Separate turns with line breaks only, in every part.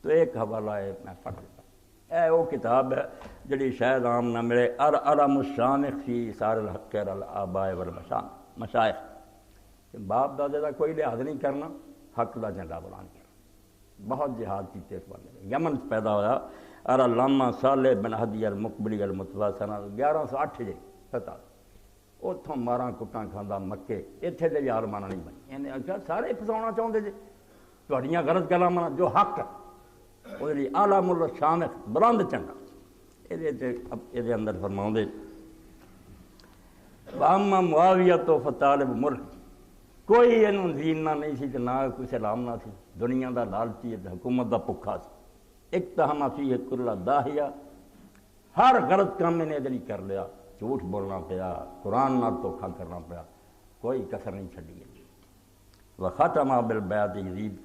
تو ایک حوالہ ہے میں پڑھ لیتا، اے وہ کتاب ہے جڑی شاید عام نہ ملے، العلم الشامخ فی ایثار الحق علی الآباء والمشائخ، کہ باپ دادے کا کوئی لحاظ نہیں کرنا، حق کا جھنڈا بلند کرنا۔ بہت جہاد کیتے اس بندے، یمن پیدا ہویا، علامہ صالح بن ہدی المقبلی المتویٰ سنہ 1108 جی پتا، اتوں ماراں کٹاں کھاندہ مکے، اتنے دے یار مانا نہیں بنی، انہیں آخیا سارے پھساؤنا چاہتے جی، تہاڈیاں غلط گلاں مانا جو حق ہے وہ لیے عالم الشامخ بلند چنگا، یہ اندر فرماؤں دے واما معاویہ تو فطالب ملک، کوئی انہوں دین نہ نہیں سی تے نہ کوئی سلام نہ سی، دنیا دا لالچی تے حکومت دا پکھا سی، اقتحم فیہ کل داہیہ، ہر غلط کام انہیں دلی کر لیا، جھوٹ بولنا پیا، قرآن نہ دھوکھا کرنا پیا، کوئی کسر نہیں چھڈی ہے۔ وختم بالبیعت یزید،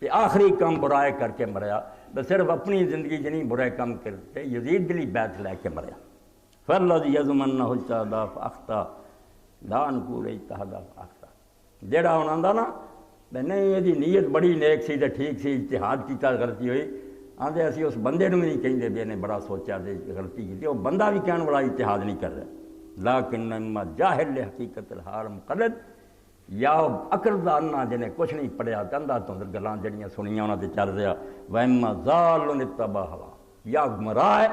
تے آخری کام برائے کر کے مریا، بس صرف اپنی زندگی جنہیں برائے کام کرتے، یزید دلی بیعت لے کے مریا۔ فالذی یضمنہ اجتہد فاخطا لا نقول اجتہد فاخطا، جیڑا انہوں نے نا نہیں یہ نیت بڑی نیک سی تے ٹھیک سی، اجتہاد کیتا غلطی ہوئی، آندے اسی اس بندے نوں نہیں کہیں دے بھی انہیں بڑا سوچا دے غلطی کی، وہ بندہ بھی کہنے والا اجتہاد نہیں کر رہا، لیکن اما جاہل حقیقت الحال مقلد، یا عقل دا انا جنہیں کچھ نہیں پڑھیا کندھا تو گلاں جڑیاں سنیاں انہاں تے چل رہا، وَإِمَّا ضَالٌ اتَّبَعَ هَوَاهُ، یا گمراہ ہے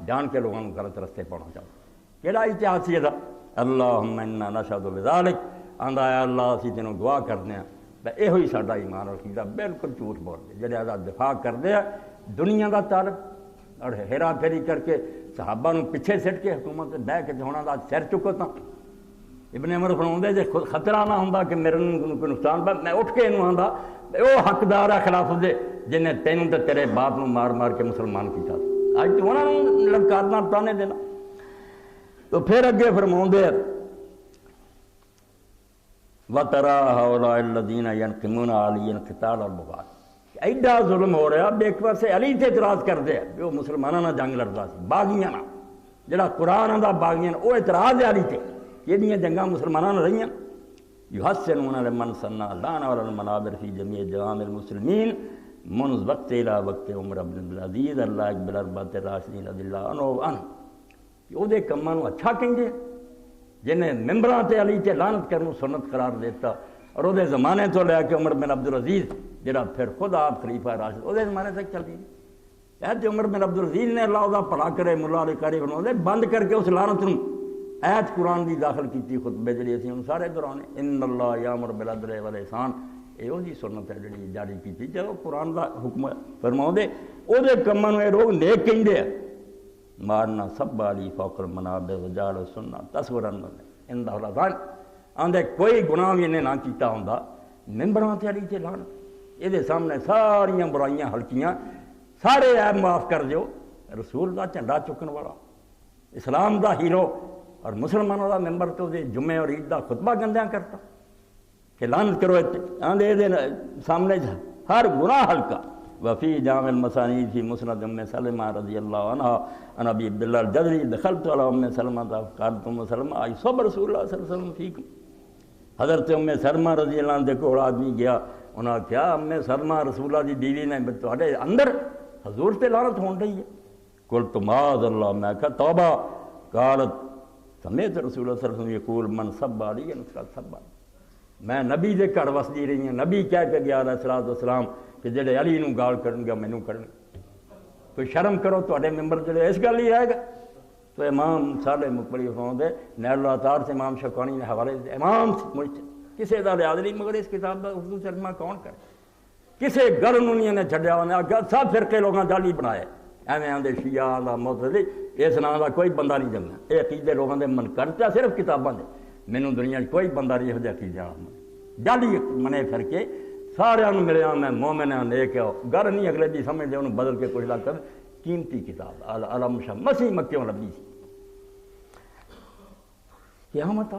جان کے لوگوں کو غلط رستے پانا چاہتا، کیڑا اجتہاد سی دا، اللہم انا نشہد بذالک، آندا ہے اللہ اسی تینوں دعا کرنے ہیں، یہ ہوئی ساڈا ایمان اور عقیدہ، بالکل جھوٹ بول دے جڑے آدھا دفاع کرتے ہیں دنیا کا طالب اور ہیرا پھیری کر کے صحابہ نوں پیچھے سٹ کے حکومت بہ کے ہونا دا سر چکو تا۔ ابن عمر فرماؤندے جے خطرہ نہ ہوندا کہ میرے کوئی نقصان پہ، میں اٹھ کے انہوں آندا وہ حقدار ہے خلاف دے جنہیں تینوں تے تیرے باپ نوں مار مار کے مسلمان کیتا، اج تو انہاں نوں للکارنا تانے دینا۔ تو پھر اگے فرماؤندے وَتَرَىٰ هَؤُلَاءِ الَّذِينَ يَنْقِمُونَ عَلِيًّا قِتَالَ الْبُغَاة، ایڈا ظلم ہو رہا بے ایک پاسے علی تے اعتراض کرتے ہیں، وہ مسلمانوں نہ جنگ لڑتا سی، باغیاں نہ، جڑا قرآن دا باغیاں وہ اعتراض ہے علی تے، یہ جنگاں مسلمانوں نے رہیاں، یحسنون لمن سنّ لعن علی المنابر فی جمیع جوامع المسلمین منذ وقت الى وقت عمر بن عبدالعزیز اللہ اکبر اربعۃ الراشدین رضی اللہ عنہ، وہ دے کماں نوں اچھا کہیں جنہیں ممبراں تے علی تے لعنت کرنوں سنت قرار دیتا، اور وہ دے زمانے تو لے کے عمر بن عبدالعزیز جڑا پھر خود آپ خلیفہ راشد وہ دے زمانے تک چل رہی ہے، عمر بن عبدالعزیز نے اللہ دا بھلا کرے ملا علی قاری فرماؤندے بند کر کے اس لعنت نوں ایت قرآن دی داخل کیتی، خطبے جڑی اسی ان سارے درانے ان اللہ یامر بالعدل والاحسان، یہ وہی سنت ہے جڑی جاری کیتی، جدوں قرآن دا حکم فرماؤندے او دے کماں نوں اے لوگ نیک کہندے ہیں، مارنا سب علی فوق المنابر وجعل سنہ تصورا ان دا الاذان، آندے کوئی گناہ بھی انہیں نہ کیتا ہوندا، ممبراں تے علی تے لعنت، یہ سامنے ساریاں برائیاں ہلکیاں، سارے عیب معاف کر دیو، رسول دا جھنڈا چکن والا، اسلام دا ہیرو، اور مسلمانوں دا ممبر تو دے جمعے اور عید دا خطبہ گندیاں کرتا کہ لعنت کرو، آندے دے سامنے ہر گناہ ہلکا۔ وفی جامع المسانید فی مسند ام سلمہ رضی اللہ عنہ عن ابی عبداللہ الجدری دخلت علی ام سلمہ قالت ام سلمہ آئی صبر رسول اللہ صلی اللہ علیہ وسلم فیکم، حضرت ام سلمہ رضی اللہ عنہ دیکھو آدمی گیا، انہاں کیا ام سلمہ رسول اللہ دی بیوی نے تواڈے اندر حضور تے لعنت ہون رہی ہے؟ قلت معاذ اللہ، میں کہا توبہ، قالت سمیت رسول اللہ صلی اللہ علیہ وسلم یقول من سب علی فقد سب علی، میں نبی دے گھر وسدی رہی ہیں، نبی کہہ کے گیا علیہ الصلوۃ والسلام کہ جڑے علی نوں گال کرن گا مینوں کرن، کوئی شرم کرو تواڈے ممبر جڑے اس گل ہی رہے گا۔ تو امام صالح مقبری فرماؤندے نیل الاوطار سے امام شوکانی نے حوالے دے امام کسے دا لحاظ نہیں، مگر اس کتاب دا اردو ترجمہ کون کرے، کسے گل نوں نہیں انہیں چھڈیا، انہیں آخیا سب فرقے لوگاں جعلی بنائے، ایویں آندے شیعہ دا معتزلی، اس نام دا کوئی بندہ نہیں جمنا، یہ عقیدے لوگاں دے منکر چا صرف کتاباں دے، مینوں دنیا کوئی بندہ نہیں یہ عقیدے والا جعلی منے فرقے، سارے ملے میں مومن ہاں نیک ہے، گھر نہیں اگلے بھی سمجھتے انہوں بدل کے کچھ لگ کر، قیمتی کتاب العلم مسیح مکیوں لبھی سی، قیامت آ